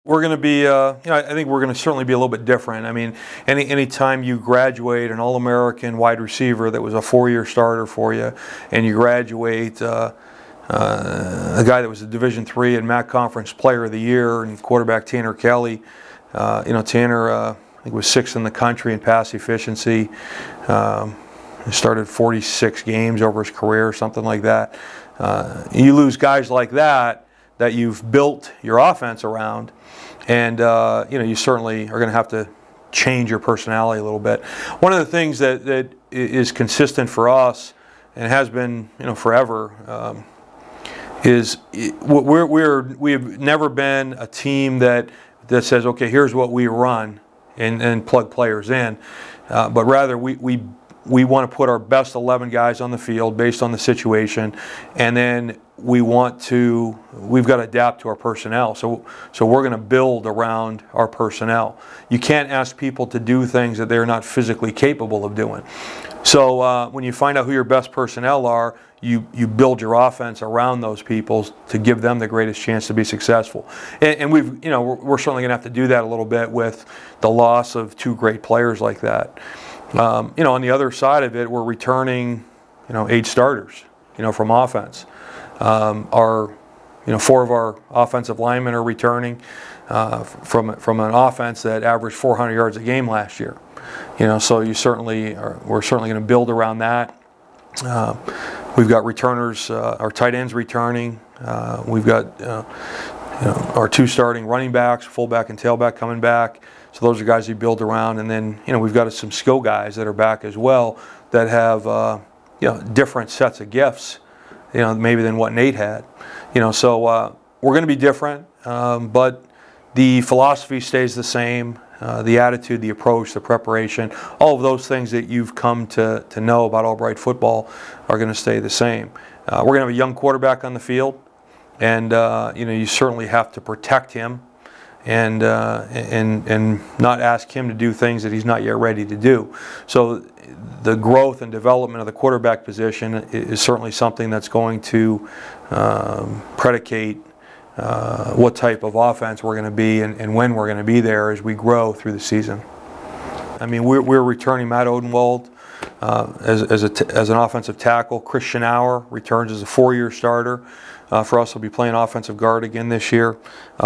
We're going to be, I think we're going to certainly be a little bit different. I mean, any time you graduate an All-American wide receiver that was a 4-year starter for you, and you graduate a guy that was a Division III and MAC Conference Player of the Year, and quarterback Tanner Kelly. Tanner, I think was 6th in the country in pass efficiency. He started 46 games over his career, something like that. You lose guys like that you've built your offense around, and you certainly are going to have to change your personality a little bit. One of the things that is consistent for us and has been forever is we've never been a team that says, okay, here's what we run and plug players in, but rather we want to put our best 11 guys on the field based on the situation, and then we've got to adapt to our personnel. So we're going to build around our personnel. You can't ask people to do things that they're not physically capable of doing. So when you find out who your best personnel are, you build your offense around those people to give them the greatest chance to be successful. And we're certainly going to have to do that a little bit with the loss of 2 great players like that. On the other side of it, we're returning, 8 starters, from offense. 4 of our offensive linemen are returning from an offense that averaged 400 yards a game last year. We're certainly going to build around that. We've got returners, our tight ends returning. We've got our 2 starting running backs, fullback and tailback, coming back. So those are guys you build around, and then we've got some skill guys that are back as well that have different sets of gifts, maybe than what Nate had. So we're going to be different, but the philosophy stays the same. The attitude, the approach, the preparation, all of those things that you've come to know about Albright football are going to stay the same. We're going to have a young quarterback on the field, and you certainly have to protect him and not ask him to do things that he's not yet ready to do. So the growth and development of the quarterback position is certainly something that's going to predicate what type of offense we're going to be and when we're going to be there as we grow through the season. I mean, we're returning Matt Odenwald as an offensive tackle. Christian Auer returns as a 4-year starter. For us, he'll be playing offensive guard again this year.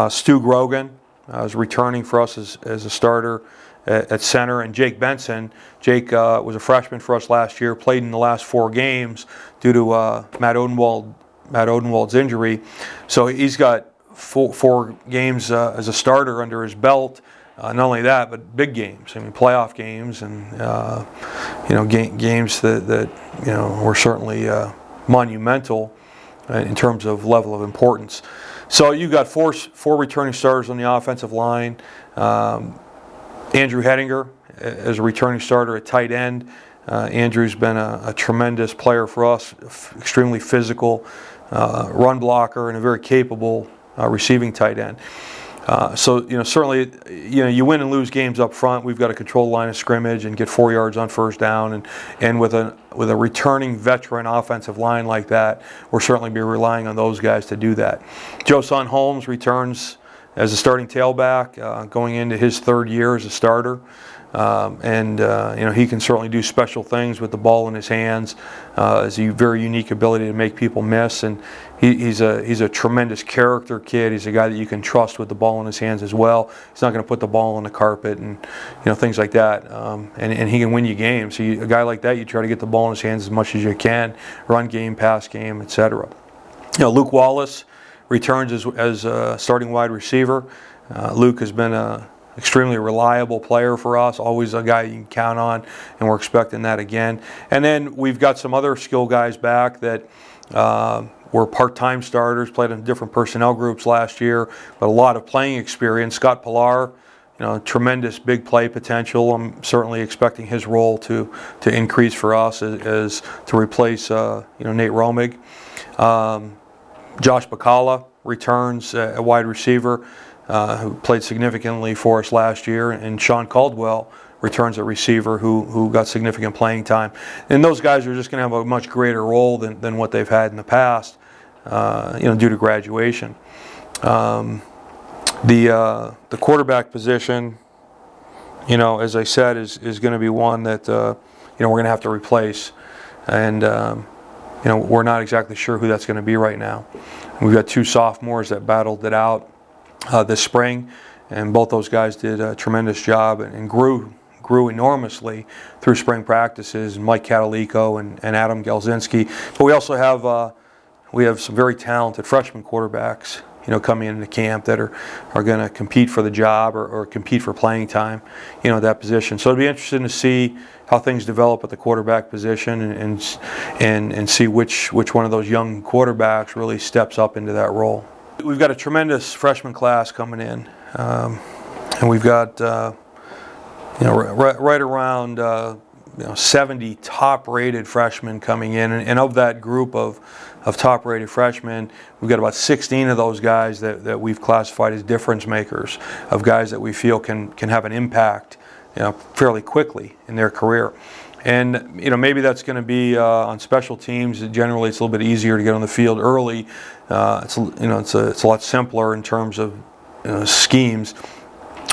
Stu Grogan is returning for us as a starter at center, and Jake Benson. Jake was a freshman for us last year, played in the last 4 games due to Matt Odenwald's injury. So he's got 4 games as a starter under his belt. Not only that, but big games. I mean, playoff games, and games that were certainly monumental in terms of level of importance. So you've got four returning starters on the offensive line. Andrew Hettinger as a returning starter at tight end. Andrew's been a tremendous player for us, extremely physical, run blocker, and a very capable receiving tight end. So certainly you win and lose games up front. We've got to control the line of scrimmage and get 4 yards on first down, and with a returning veteran offensive line like that, we'll certainly be relying on those guys to do that. Joson Holmes returns as a starting tailback, going into his 3rd year as a starter. He can certainly do special things with the ball in his hands. Has a very unique ability to make people miss, and he's a tremendous character kid. He's a guy that you can trust with the ball in his hands as well. He's not going to put the ball on the carpet and things like that. And he can win you games. So a guy like that, you try to get the ball in his hands as much as you can, run game, pass game, etc. Luke Wallace returns as a starting wide receiver. Luke has been a extremely reliable player for us, always a guy you can count on, and we're expecting that again. And then we've got some other skill guys back that were part-time starters, played in different personnel groups last year, but a lot of playing experience. Scott Pillar, tremendous big play potential. I'm certainly expecting his role to increase for us as to replace Nate Romig. Josh Bacala returns a wide receiver, who played significantly for us last year, and Sean Caldwell returns a receiver who got significant playing time. And those guys are just going to have a much greater role than what they've had in the past, due to graduation. The quarterback position, you know, as I said, is going to be one that you know, we're going to have to replace, and you know, we're not exactly sure who that's going to be right now. We've got 2 sophomores that battled it out this spring, and both those guys did a tremendous job and grew enormously through spring practices. Mike Catalico and Adam Gelzinski. But we also have some very talented freshman quarterbacks, you know, coming into camp that are going to compete for the job or compete for playing time, you know, at that position. So it'll be interesting to see how things develop at the quarterback position and see which one of those young quarterbacks really steps up into that role. We've got a tremendous freshman class coming in, and we've got you know, right around you know, 70 top-rated freshmen coming in, and of that group of top-rated freshmen, we've got about 16 of those guys that we've classified as difference makers, of guys that we feel can have an impact, you know, fairly quickly in their career. And you know, maybe that's going to be on special teams. Generally, it's a little bit easier to get on the field early. It's a lot simpler in terms of schemes.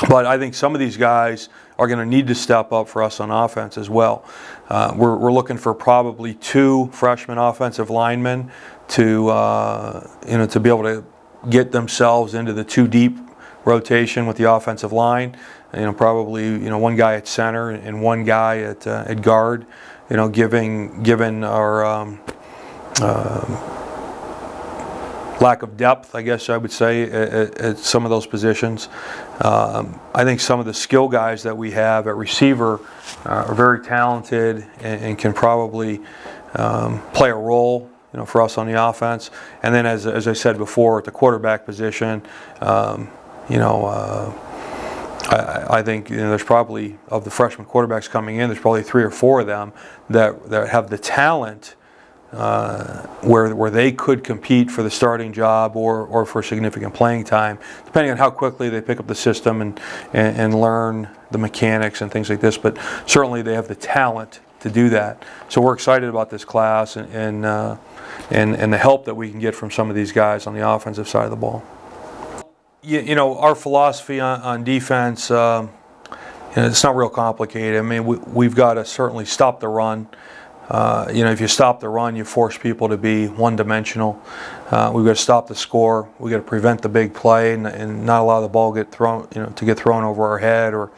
But I think some of these guys are going to need to step up for us on offense as well. We're looking for probably 2 freshman offensive linemen to you know, to be able to get themselves into the 2 deep rotation with the offensive line. You know, probably, you know, 1 guy at center and 1 guy at guard. You know, given our lack of depth, I guess I would say, at some of those positions. I think some of the skill guys that we have at receiver are very talented and can probably play a role, you know, for us on the offense. And then, as I said before, at the quarterback position, you know, I think, you know, there's probably, of the freshman quarterbacks coming in, there's probably 3 or 4 of them that have the talent where they could compete for the starting job or for significant playing time, depending on how quickly they pick up the system and learn the mechanics and things like this. But certainly they have the talent to do that. So we're excited about this class and the help that we can get from some of these guys on the offensive side of the ball. You know, our philosophy on defense, you know, it's not real complicated. I mean, we've got to certainly stop the run. You know, if you stop the run, you force people to be one-dimensional. We've got to stop the score. We've got to prevent the big play and not allow the ball to get thrown over our head or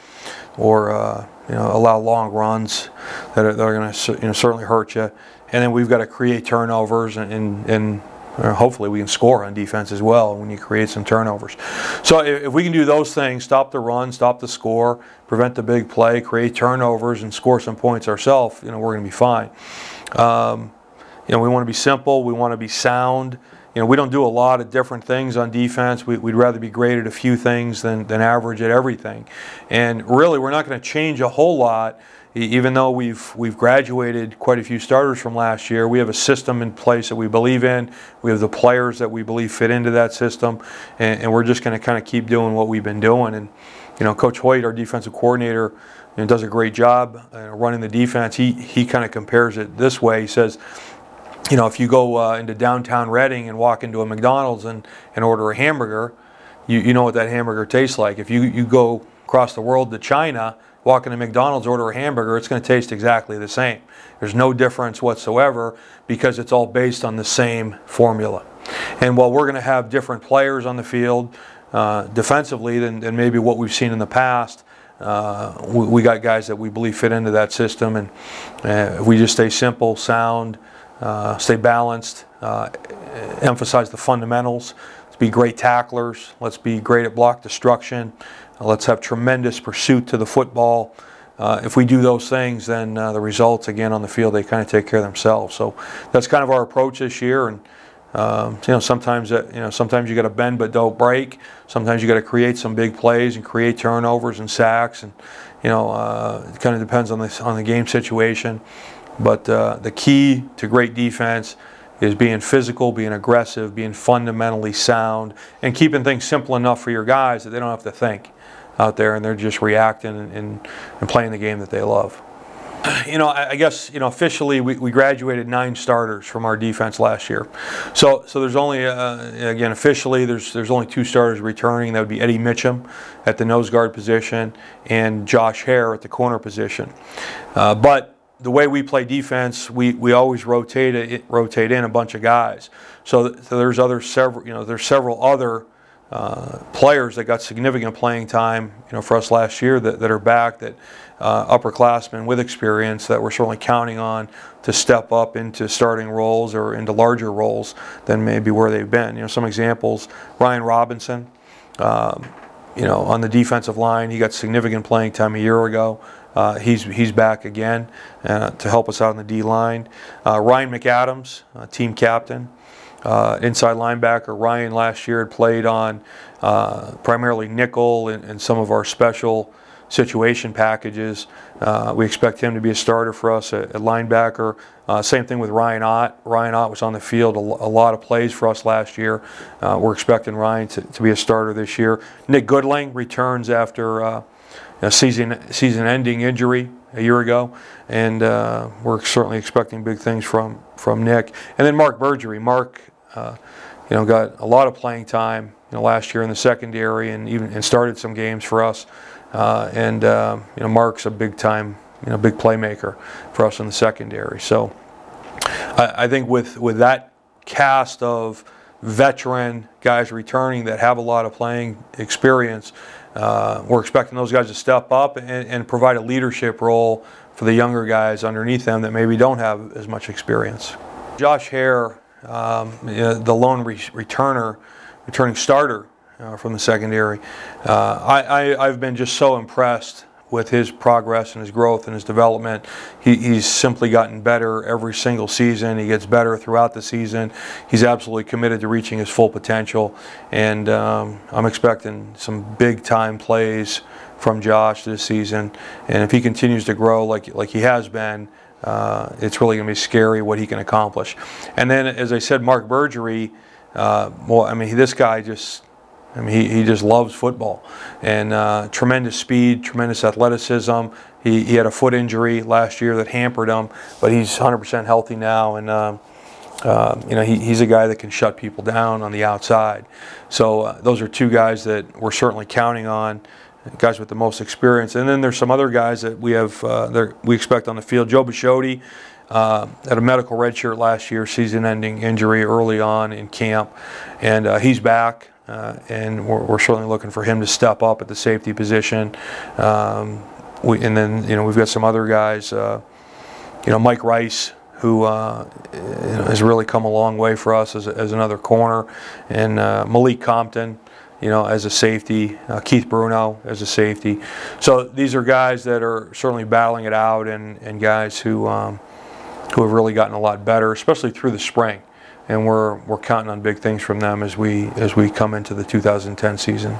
you know, allow long runs that are going to, you know, certainly hurt you. And then we've got to create turnovers and hopefully we can score on defense as well when you create some turnovers. So if we can do those things, stop the run, stop the score, prevent the big play, create turnovers, and score some points ourselves, you know, we're going to be fine. You know, we want to be simple. We want to be sound. You know, we don't do a lot of different things on defense. We'd rather be great at a few things than average at everything. And really, we're not going to change a whole lot. Even though we've graduated quite a few starters from last year, we have a system in place that we believe in. We have the players that we believe fit into that system, and we're just going to kind of keep doing what we've been doing. And you know, Coach Hoyt, our defensive coordinator, you know, does a great job running the defense. He kind of compares it this way. He says, you know, if you go into downtown Reading and walk into a McDonald's and order a hamburger, you know what that hamburger tastes like. If you go across the world to China, walk into McDonald's, order a hamburger, it's going to taste exactly the same. There's no difference whatsoever because it's all based on the same formula. And while we're going to have different players on the field defensively than maybe what we've seen in the past, we got guys that we believe fit into that system. And if we just stay simple, sound, stay balanced, emphasize the fundamentals, let's be great tacklers, let's be great at block destruction, let's have tremendous pursuit to the football. If we do those things, then the results, again, on the field, they kind of take care of themselves. So that's kind of our approach this year. And you know, sometimes you got to bend but don't break. Sometimes you got to create some big plays and create turnovers and sacks. And you know, it kind of depends on the game situation. But the key to great defense is being physical, being aggressive, being fundamentally sound, and keeping things simple enough for your guys that they don't have to think out there, and they're just reacting and playing the game that they love. I guess officially we graduated 9 starters from our defense last year. So there's only again officially there's only 2 starters returning. That would be Eddie Mitchum at the nose guard position and Josh Hare at the corner position. But the way we play defense, we always rotate in a bunch of guys. So there's several other players that got significant playing time, for us last year that are back, that upperclassmen with experience that we're certainly counting on to step up into starting roles or into larger roles than maybe where they've been. Some examples: Ryan Robinson, on the defensive line, he got significant playing time a year ago. He's back again to help us out on the D line. Ryan McAdams, team captain. Inside linebacker, Ryan last year had played on primarily nickel and some of our special situation packages. We expect him to be a starter for us at linebacker. Same thing with Ryan Ott. Ryan Ott was on the field a lot of plays for us last year. We're expecting Ryan to be a starter this year. Nick Goodling returns after a season-ending injury a year ago, and we're certainly expecting big things from Nick. And then Mark Bergery. Mark got a lot of playing time last year in the secondary and started some games for us. Mark's a big playmaker for us in the secondary. So I think with that cast of veteran guys returning that have a lot of playing experience, we're expecting those guys to step up and provide a leadership role for the younger guys underneath them that maybe don't have as much experience. Josh Hare, the lone returning starter from the secondary. I've been just so impressed with his progress and his growth and his development. He's simply gotten better every single season. He gets better throughout the season. He's absolutely committed to reaching his full potential, and I'm expecting some big-time plays from Josh this season. And if he continues to grow like he has been, it's really going to be scary what he can accomplish. And then, as I said, Mark Bergery, this guy he just loves football, and tremendous speed, tremendous athleticism. He had a foot injury last year that hampered him, but he's 100% healthy now, and he's a guy that can shut people down on the outside. So those are 2 guys that we're certainly counting on, guys with the most experience. And then there's some other guys that we expect on the field. Joe Bisciotti had a medical redshirt last year, season-ending injury early on in camp, and he's back. And we're certainly looking for him to step up at the safety position. We've got some other guys. Mike Rice, who has really come a long way for us as another corner, and Malik Compton, as a safety. Keith Bruno as a safety. So these are guys that are certainly battling it out, and guys who have really gotten a lot better, especially through the spring. And we're counting on big things from them as we come into the 2010 season.